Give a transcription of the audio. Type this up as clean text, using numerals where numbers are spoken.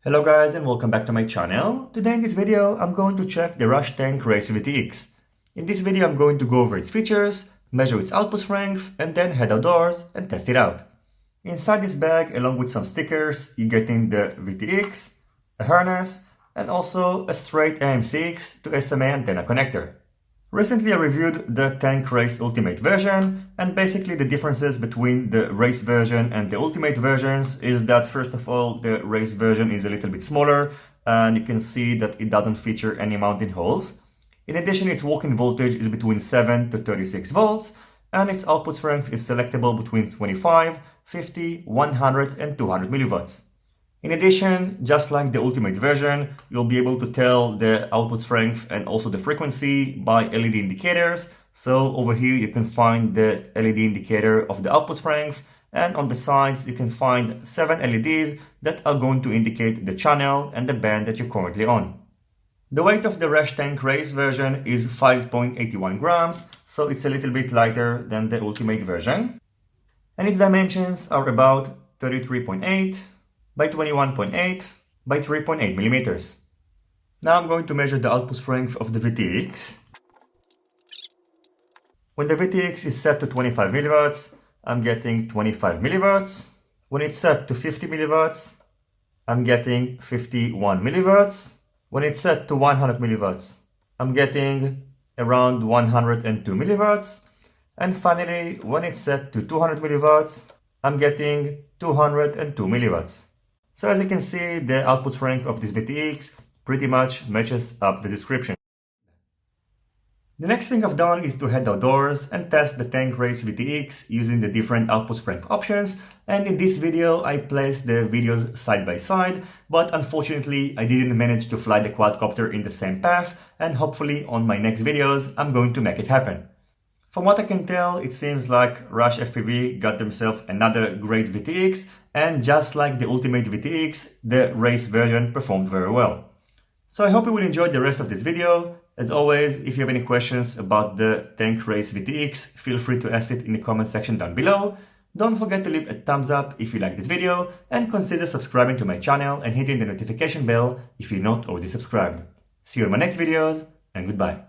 Hello guys and welcome back to my channel. Today in this video I'm going to check the Rush Tank Race VTX. In this video I'm going to go over its features, measure its output strength and then head outdoors and test it out. Inside this bag, along with some stickers, you're getting the VTX, a harness and also a straight AM6 to SMA antenna connector. Recently I reviewed the Tank Race Ultimate version, and basically the differences between the Race version and the Ultimate versions is that first of all the Race version is a little bit smaller and you can see that it doesn't feature any mounting holes. In addition, its walk-in voltage is between 7 to 36 volts and its output strength is selectable between 25, 50, 100 and 200 milliwatts. In addition, just like the Ultimate version, you'll be able to tell the output strength and also the frequency by LED indicators. So over here you can find the LED indicator of the output strength, and on the sides you can find 7 LEDs that are going to indicate the channel and the band that you're currently on. The weight of the Rush Tank Race version is 5.81 grams, so it's a little bit lighter than the Ultimate version. And its dimensions are about 33.8 by 21.8 by 3.8 millimeters. Now I'm going to measure the output strength of the VTX. When the VTX is set to 25 milliwatts, I'm getting 25 milliwatts. When it's set to 50 milliwatts, I'm getting 51 milliwatts. When it's set to 100 milliwatts, I'm getting around 102 milliwatts. And finally, when it's set to 200 milliwatts, I'm getting 202 milliwatts. So as you can see, the output strength of this VTX pretty much matches up the description. The next thing I've done is to head outdoors and test the Tank Race VTX using the different output strength options, and in this video I placed the videos side by side, but unfortunately I didn't manage to fly the quadcopter in the same path, and hopefully on my next videos I'm going to make it happen. From what I can tell, it seems like Rush FPV got themselves another great VTX, and just like the Ultimate VTX, the Race version performed very well. So I hope you will enjoy the rest of this video. As always, if you have any questions about the Tank Race VTX, feel free to ask it in the comment section down below. Don't forget to leave a thumbs up if you like this video, and consider subscribing to my channel and hitting the notification bell if you're not already subscribed. See you in my next videos, and goodbye.